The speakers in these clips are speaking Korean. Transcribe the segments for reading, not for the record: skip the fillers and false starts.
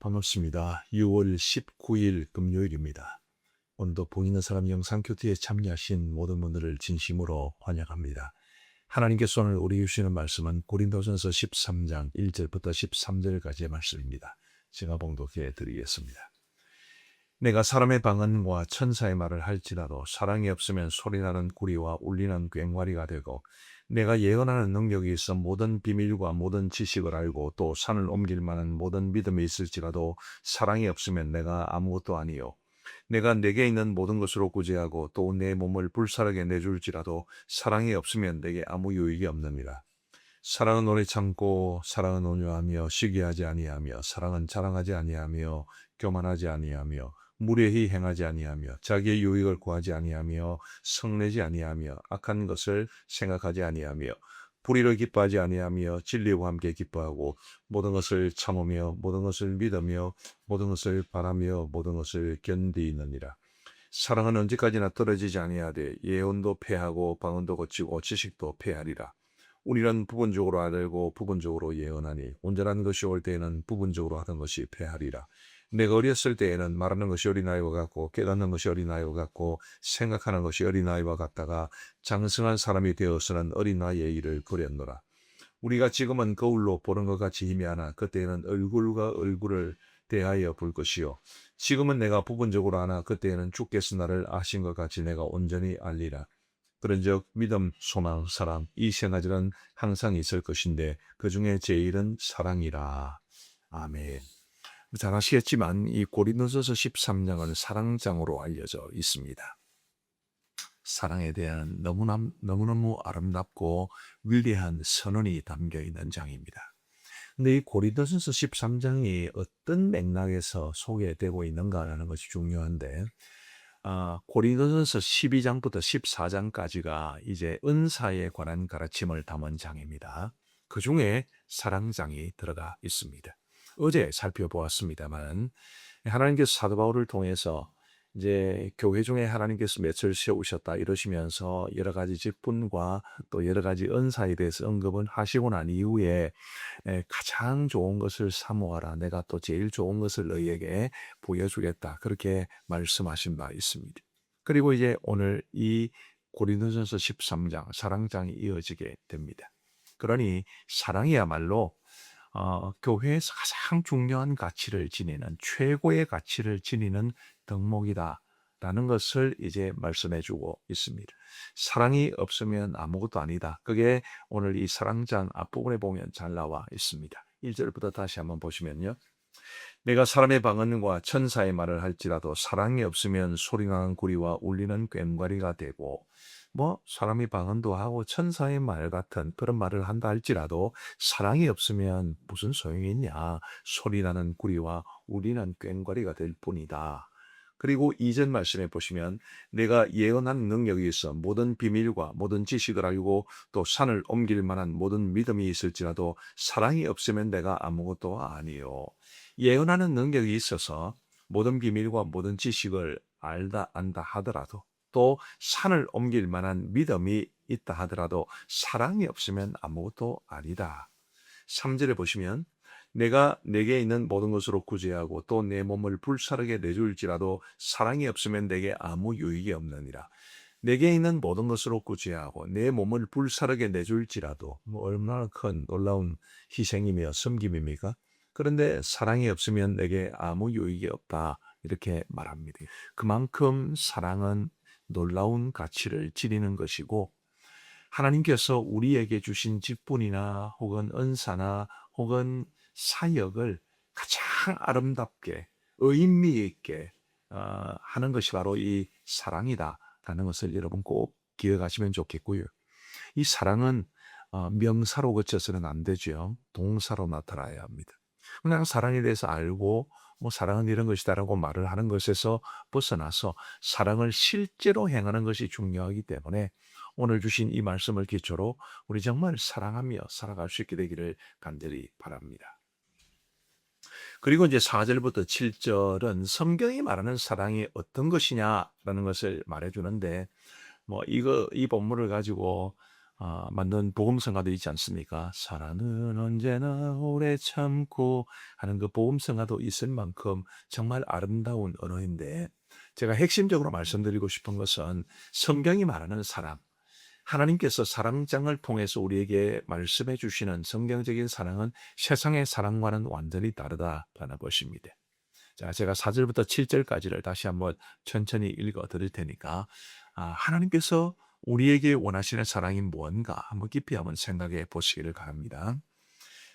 반갑습니다. 6월 19일 금요일입니다. 오늘도 복 있는 사람 영상 큐티에 참여하신 모든 분들을 진심으로 환영합니다. 하나님께서 오늘 우리에게 주시는 말씀은 고린도전서 13장 1절부터 13절까지의 말씀입니다. 제가 봉독해 드리겠습니다. 내가 사람의 방언과 천사의 말을 할지라도 사랑이 없으면 소리나는 구리와 울리는 꽹과리가 되고, 내가 예언하는 능력이 있어 모든 비밀과 모든 지식을 알고 또 산을 옮길 만한 모든 믿음이 있을지라도 사랑이 없으면 내가 아무것도 아니요, 내가 내게 있는 모든 것으로 구제하고 또 내 몸을 불사르게 내줄지라도 사랑이 없으면 내게 아무 유익이 없느니라. 사랑은 오래 참고 사랑은 온유하며 시기하지 아니하며 사랑은 자랑하지 아니하며 교만하지 아니하며 무례히 행하지 아니하며 자기의 유익을 구하지 아니하며 성내지 아니하며 악한 것을 생각하지 아니하며 불의를 기뻐하지 아니하며 진리와 함께 기뻐하고 모든 것을 참으며 모든 것을 믿으며 모든 것을 바라며 모든 것을 견디느니라. 사랑은 언제까지나 떨어지지 아니하되 예언도 패하고 방언도 거치고 지식도 패하리라. 우리는 부분적으로 알고 부분적으로 예언하니 온전한 것이 올 때에는 부분적으로 하던 것이 패하리라. 내가 어렸을 때에는 말하는 것이 어린아이와 같고 깨닫는 것이 어린아이와 같고 생각하는 것이 어린아이와 같다가 장성한 사람이 되어서는 어린아이의 일을 버렸노라. 우리가 지금은 거울로 보는 것 같이 희미하나 그때에는 얼굴과 얼굴을 대하여 볼 것이요, 지금은 내가 부분적으로 하나 그때에는 주께서 나를 아신 것 같이 내가 온전히 알리라. 그런즉 믿음, 소망, 사랑 이 세 가지는 항상 있을 것인데 그 중에 제일은 사랑이라. 아멘. 잘 아시겠지만 이 고린도전서 13장은 사랑장으로 알려져 있습니다. 사랑에 대한 너무너무 아름답고 위대한 선언이 담겨 있는 장입니다. 근데 이 고린도전서 13장이 어떤 맥락에서 소개되고 있는가라는 것이 중요한데, 고린도전서 12장부터 14장까지가 이제 은사에 관한 가르침을 담은 장입니다. 그 중에 사랑장이 들어가 있습니다. 어제 살펴보았습니다만 하나님께서 사도 바울을 통해서 이제 교회 중에 하나님께서 맷을 세우셨다 이러시면서 여러 가지 직분과 또 여러 가지 은사에 대해서 언급은 하시고 난 이후에 가장 좋은 것을 사모하라, 내가 또 제일 좋은 것을 너희에게 보여주겠다, 그렇게 말씀하신 바 있습니다. 그리고 이제 오늘 이 고린도전서 13장 사랑장이 이어지게 됩니다. 그러니 사랑이야말로 교회에서 가장 중요한 가치를 지니는, 최고의 가치를 지니는 덕목이다라는 것을 이제 말씀해 주고 있습니다. 사랑이 없으면 아무것도 아니다. 그게 오늘 이 사랑장 앞부분에 보면 잘 나와 있습니다. 1절부터 다시 한번 보시면요. 내가 사람의 방언과 천사의 말을 할지라도 사랑이 없으면 소리나는 구리와 울리는 꽹과리가 되고, 사람이 방언도 하고 천사의 말 같은 그런 말을 한다 할지라도 사랑이 없으면 무슨 소용이 있냐, 소리나는 구리와 울리는 꽹과리가 될 뿐이다. 그리고 이전 말씀에 보시면 내가 예언한 능력이 있어 모든 비밀과 모든 지식을 알고 또 산을 옮길 만한 모든 믿음이 있을지라도 사랑이 없으면 내가 아무것도 아니요. 예언하는 능력이 있어서 모든 비밀과 모든 지식을 안다 하더라도 또 산을 옮길 만한 믿음이 있다 하더라도 사랑이 없으면 아무것도 아니다. 3절에 보시면 내가 내게 있는 모든 것으로 구제하고 또 내 몸을 불사르게 내줄지라도 사랑이 없으면 내게 아무 유익이 없느니라. 내게 있는 모든 것으로 구제하고 내 몸을 불사르게 내줄지라도 얼마나 큰 놀라운 희생이며 섬김입니까? 그런데 사랑이 없으면 내게 아무 유익이 없다, 이렇게 말합니다. 그만큼 사랑은 놀라운 가치를 지니는 것이고, 하나님께서 우리에게 주신 직분이나 혹은 은사나 혹은 사역을 가장 아름답게 의미 있게 하는 것이 바로 이 사랑이다라는 것을 여러분 꼭 기억하시면 좋겠고요. 이 사랑은 명사로 그쳐서는 안 되죠. 동사로 나타나야 합니다. 그냥 사랑에 대해서 알고 사랑은 이런 것이다라고 말을 하는 것에서 벗어나서 사랑을 실제로 행하는 것이 중요하기 때문에 오늘 주신 이 말씀을 기초로 우리 정말 사랑하며 살아갈 수 있게 되기를 간절히 바랍니다. 그리고 이제 4절부터 7절은 성경이 말하는 사랑이 어떤 것이냐라는 것을 말해주는데, 이 본문을 가지고 만든 복음성가도 있지 않습니까? 사랑은 언제나 오래 참고 하는 그 복음성가도 있을 만큼 정말 아름다운 언어인데, 제가 핵심적으로 말씀드리고 싶은 것은 성경이 말하는 사랑, 하나님께서 사랑장을 통해서 우리에게 말씀해 주시는 성경적인 사랑은 세상의 사랑과는 완전히 다르다라는 것입니다. 자, 제가 4절부터 7절까지를 다시 한번 천천히 읽어 드릴 테니까, 하나님께서 우리에게 원하시는 사랑이 무언가 한번 깊이 한번 생각해 보시기를 바랍니다.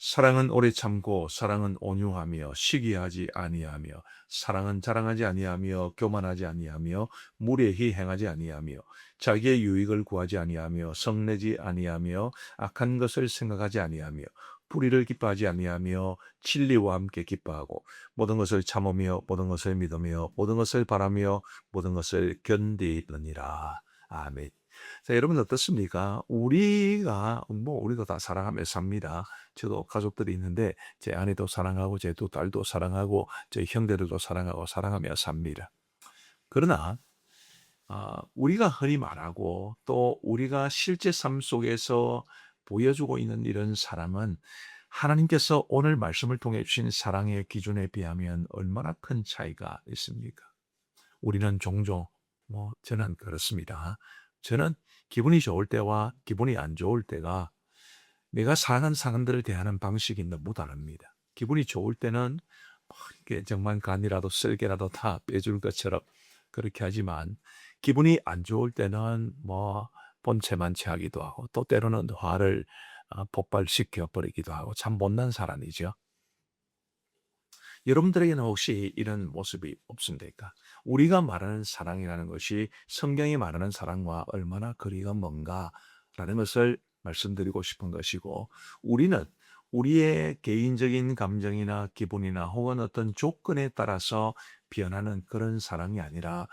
사랑은 오래 참고, 사랑은 온유하며 시기하지 아니하며, 사랑은 자랑하지 아니하며 교만하지 아니하며 무례히 행하지 아니하며 자기의 유익을 구하지 아니하며 성내지 아니하며 악한 것을 생각하지 아니하며 불의를 기뻐하지 아니하며 진리와 함께 기뻐하고 모든 것을 참으며 모든 것을 믿으며 모든 것을 바라며 모든 것을 견디느니라. 아멘. 자, 여러분 어떻습니까? 우리도 다 사랑하며 삽니다. 저도 가족들이 있는데 제 아내도 사랑하고 제 두 딸도 사랑하고 제 형제들도 사랑하고 사랑하며 삽니다. 그러나 우리가 흔히 말하고 또 우리가 실제 삶 속에서 보여주고 있는 이런 사랑은 하나님께서 오늘 말씀을 통해 주신 사랑의 기준에 비하면 얼마나 큰 차이가 있습니까? 우리는 종종 저는 그렇습니다. 저는 기분이 좋을 때와 기분이 안 좋을 때가 내가 사랑하는 사람들을 대하는 방식이 너무 다릅니다. 기분이 좋을 때는 이렇게 정말 간이라도 쓸개라도 다 빼줄 것처럼 그렇게 하지만 기분이 안 좋을 때는 본체만 체하기도 하고 또 때로는 화를 폭발시켜 버리기도 하고 참 못난 사람이죠. 여러분들에게는 혹시 이런 모습이 없습니까? 우리가 말하는 사랑이라는 것이 성경이 말하는 사랑과 얼마나 거리가 먼가라는 것을 말씀드리고 싶은 것이고, 우리는 우리의 개인적인 감정이나 기분이나 혹은 어떤 조건에 따라서 변하는 그런 사랑이 아니라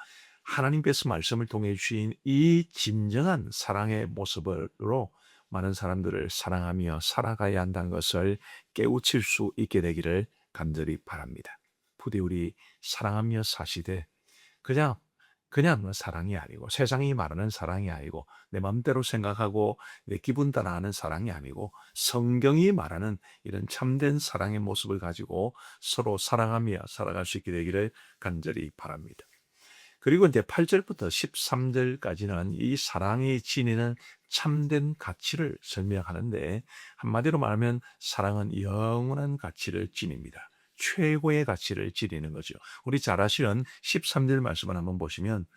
하나님께서 말씀을 통해 주신 이 진정한 사랑의 모습으로 많은 사람들을 사랑하며 살아가야 한다는 것을 깨우칠 수 있게 되기를 간절히 바랍니다. 부디 우리 사랑하며 사시되 그냥 사랑이 아니고 세상이 말하는 사랑이 아니고 내 마음대로 생각하고 내 기분 따라 하는 사랑이 아니고 성경이 말하는 이런 참된 사랑의 모습을 가지고 서로 사랑하며 살아갈 수 있게 되기를 간절히 바랍니다. 그리고 이제 8절부터 13절까지는 이 사랑이 지니는 참된 가치를 설명하는데, 한마디로 말하면 사랑은 영원한 가치를 지닙니다. 최고의 가치를 지니는 거죠. 우리 잘 아시는 13절 말씀을 한번 보시면,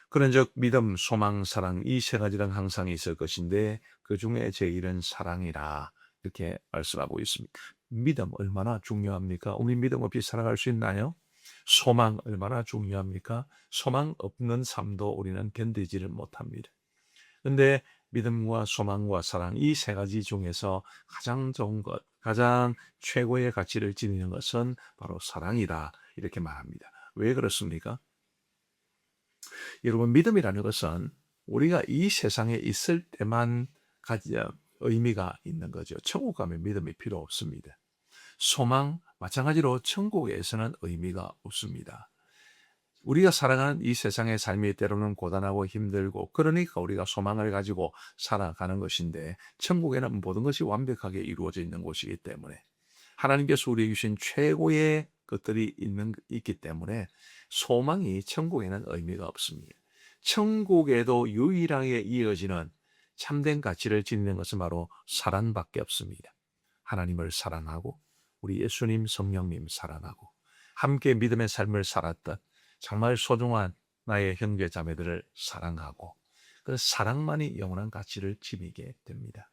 그런즉 믿음, 소망, 사랑 이 세 가지는 항상 있을 것인데 그 중에 제일은 사랑이라, 이렇게 말씀하고 있습니다. 믿음 얼마나 중요합니까? 우리 믿음 없이 살아갈 수 있나요? 소망 얼마나 중요합니까? 소망 없는 삶도 우리는 견디지를 못합니다. 그런데 믿음과 소망과 사랑 이 세 가지 중에서 가장 좋은 것, 가장 최고의 가치를 지니는 것은 바로 사랑이다, 이렇게 말합니다. 왜 그렇습니까? 여러분, 믿음이라는 것은 우리가 이 세상에 있을 때만 의미가 있는 거죠. 천국 가면 믿음이 필요 없습니다. 소망, 마찬가지로 천국에서는 의미가 없습니다. 우리가 살아가는 이 세상의 삶이 때로는 고단하고 힘들고, 그러니까 우리가 소망을 가지고 살아가는 것인데, 천국에는 모든 것이 완벽하게 이루어져 있는 곳이기 때문에, 하나님께서 우리에게 주신 최고의 것들이 있기 때문에 소망이 천국에는 의미가 없습니다. 천국에도 유일하게 이어지는 참된 가치를 지니는 것은 바로 사랑밖에 없습니다. 하나님을 사랑하고 우리 예수님, 성령님 사랑하고 함께 믿음의 삶을 살았던 정말 소중한 나의 형제 자매들을 사랑하고, 그 사랑만이 영원한 가치를 지니게 됩니다.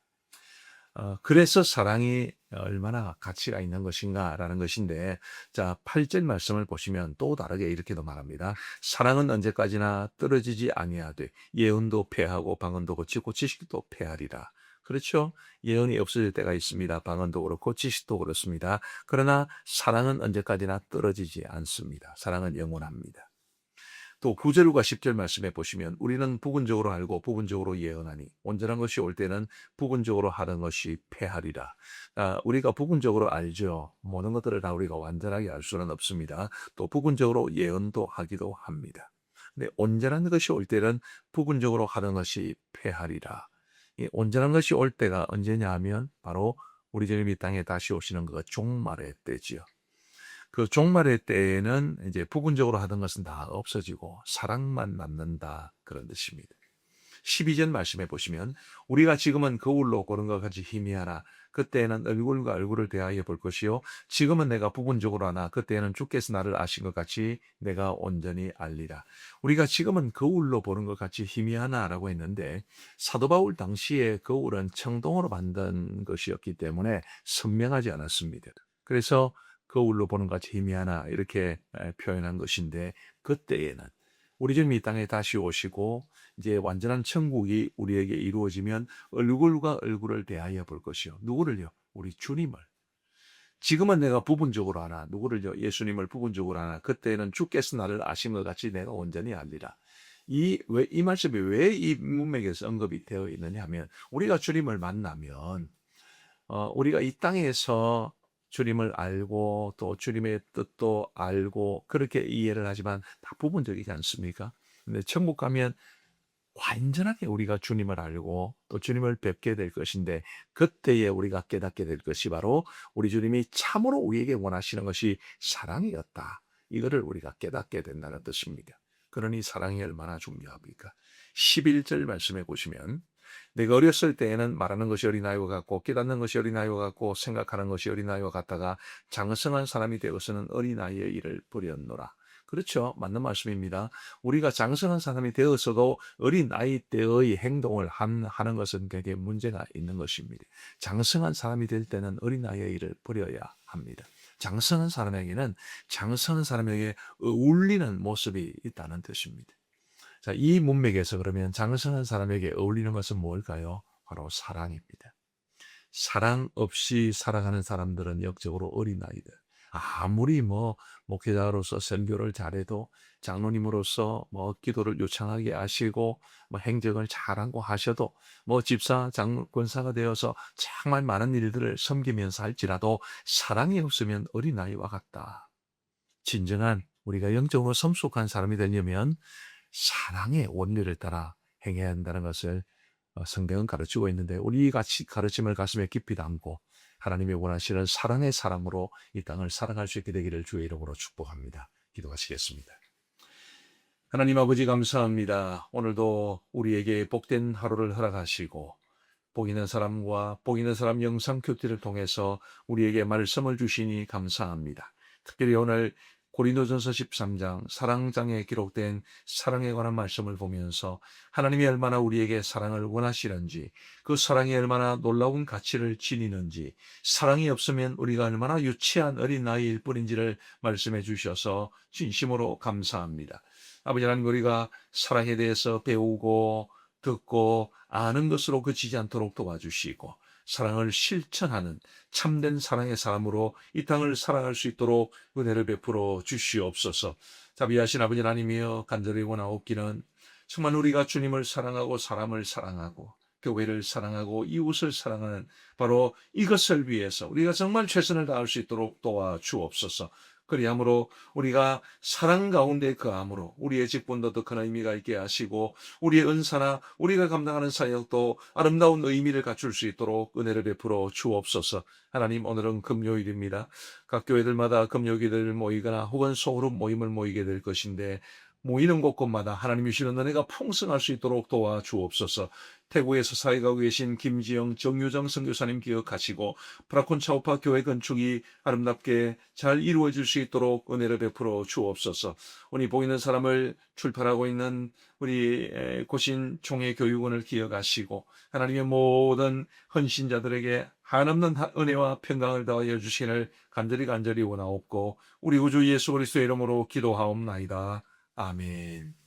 그래서 사랑이 얼마나 가치가 있는 것인가라는 것인데, 자, 8절 말씀을 보시면 또 다르게 이렇게도 말합니다. 사랑은 언제까지나 떨어지지 아니하되 예언도 패하고 방언도 고치고 지식도 패하리라. 그렇죠? 예언이 없어질 때가 있습니다. 방언도 그렇고 지식도 그렇습니다. 그러나 사랑은 언제까지나 떨어지지 않습니다. 사랑은 영원합니다. 또 9절과 10절 말씀해 보시면 우리는 부분적으로 알고 부분적으로 예언하니 온전한 것이 올 때는 부분적으로 하는 것이 패하리라. 우리가 부분적으로 알죠. 모든 것들을 다 우리가 완전하게 알 수는 없습니다. 또 부분적으로 예언도 하기도 합니다. 근데 온전한 것이 올 때는 부분적으로 하는 것이 패하리라. 이 온전한 것이 올 때가 언제냐 하면 바로 우리 주님 이 땅에 다시 오시는 그 종말의 때지요. 그 종말의 때에는 이제 부분적으로 하던 것은 다 없어지고 사랑만 남는다 그런 뜻입니다. 12절 말씀해 보시면 우리가 지금은 거울로 보는 것 같이 희미하나 그때에는 얼굴과 얼굴을 대하여 볼 것이요 지금은 내가 부분적으로 하나 그때에는 주께서 나를 아신 것 같이 내가 온전히 알리라. 우리가 지금은 거울로 보는 것 같이 희미하나라고 했는데 사도 바울 당시에 거울은 청동으로 만든 것이었기 때문에 선명하지 않았습니다. 그래서 거울로 보는 것 같이 희미하나 이렇게 표현한 것인데 그때에는 우리 주님 이 땅에 다시 오시고 이제 완전한 천국이 우리에게 이루어지면 얼굴과 얼굴을 대하여 볼 것이요. 누구를요? 우리 주님을. 지금은 내가 부분적으로 하나, 누구를요? 예수님을 부분적으로 하나. 그때는 주께서 나를 아신 것 같이 내가 온전히 알리라. 이 말씀이 왜 이 문맥에서 언급이 되어 있느냐 하면 우리가 주님을 만나면 우리가 이 땅에서 주님을 알고 또 주님의 뜻도 알고 그렇게 이해를 하지만 다 부분적이지 않습니까? 근데 천국 가면 완전하게 우리가 주님을 알고 또 주님을 뵙게 될 것인데 그때에 우리가 깨닫게 될 것이 바로 우리 주님이 참으로 우리에게 원하시는 것이 사랑이었다. 이거를 우리가 깨닫게 된다는 뜻입니다. 그러니 사랑이 얼마나 중요합니까? 11절 말씀해 보시면 내가 어렸을 때에는 말하는 것이 어린아이와 같고 깨닫는 것이 어린아이와 같고 생각하는 것이 어린아이와 같다가 장성한 사람이 되어서는 어린아이의 일을 버렸노라. 그렇죠. 맞는 말씀입니다. 우리가 장성한 사람이 되어서도 어린아이 때의 행동을 하는 것은 굉장히 문제가 있는 것입니다. 장성한 사람이 될 때는 어린아이의 일을 버려야 합니다. 장성한 사람에게는 장성한 사람에게 어울리는 모습이 있다는 뜻입니다. 자, 이 문맥에서 그러면 장성한 사람에게 어울리는 것은 뭘까요? 바로 사랑입니다. 사랑 없이 살아가는 사람들은 역적으로 어린아이들. 아무리 목회자로서 선교를 잘해도 장로님으로서 기도를 요청하게 하시고 행적을 잘하고 하셔도 집사, 권사가 되어서 정말 많은 일들을 섬기면서 할지라도 사랑이 없으면 어린아이와 같다. 진정한 우리가 영적으로 성숙한 사람이 되려면 사랑의 원리를 따라 행해야 한다는 것을 성경은 가르치고 있는데 우리 같이 가르침을 가슴에 깊이 담고 하나님이 원하시는 사랑의 사람으로 이 땅을 살아갈 수 있게 되기를 주의 이름으로 축복합니다. 기도하시겠습니다. 하나님 아버지 감사합니다. 오늘도 우리에게 복된 하루를 허락하시고 복 있는 사람과 복 있는 사람 영상 큐티를 통해서 우리에게 말씀을 주시니 감사합니다. 특별히 오늘 고린도전서 13장 사랑장에 기록된 사랑에 관한 말씀을 보면서 하나님이 얼마나 우리에게 사랑을 원하시는지 그 사랑이 얼마나 놀라운 가치를 지니는지 사랑이 없으면 우리가 얼마나 유치한 어린아이일 뿐인지를 말씀해 주셔서 진심으로 감사합니다. 아버지 하나님 우리가 사랑에 대해서 배우고 듣고 아는 것으로 그치지 않도록 도와주시고 사랑을 실천하는 참된 사랑의 사람으로 이 땅을 살아갈 수 있도록 은혜를 베풀어 주시옵소서. 자비하신 아버지 하나님이여 간절히 원하옵기는 정말 우리가 주님을 사랑하고 사람을 사랑하고 교회를 사랑하고 이웃을 사랑하는 바로 이것을 위해서 우리가 정말 최선을 다할 수 있도록 도와주옵소서. 그리함으로 우리가 사랑 가운데 거함으로 우리의 직분도 더 큰 의미가 있게 하시고 우리의 은사나 우리가 감당하는 사역도 아름다운 의미를 갖출 수 있도록 은혜를 베풀어 주옵소서. 하나님 오늘은 금요일입니다. 각 교회들마다 금요일을 모이거나 혹은 소그룹 모임을 모이게 될 것인데 모이는 곳곳마다 하나님이 주시는 은혜가 풍성할 수 있도록 도와주옵소서. 태국에서 사역하고 계신 김지영, 정유정 선교사님 기억하시고 브라콘 차오파 교회 건축이 아름답게 잘 이루어질 수 있도록 은혜를 베풀어 주옵소서. 우리 보이는 사람을 출판하고 있는 우리 고신 총회 교육원을 기억하시고 하나님의 모든 헌신자들에게 한없는 은혜와 평강을 더하여 주시기를 간절히 원하옵고 우리 구주 예수 그리스도의 이름으로 기도하옵나이다. 아멘.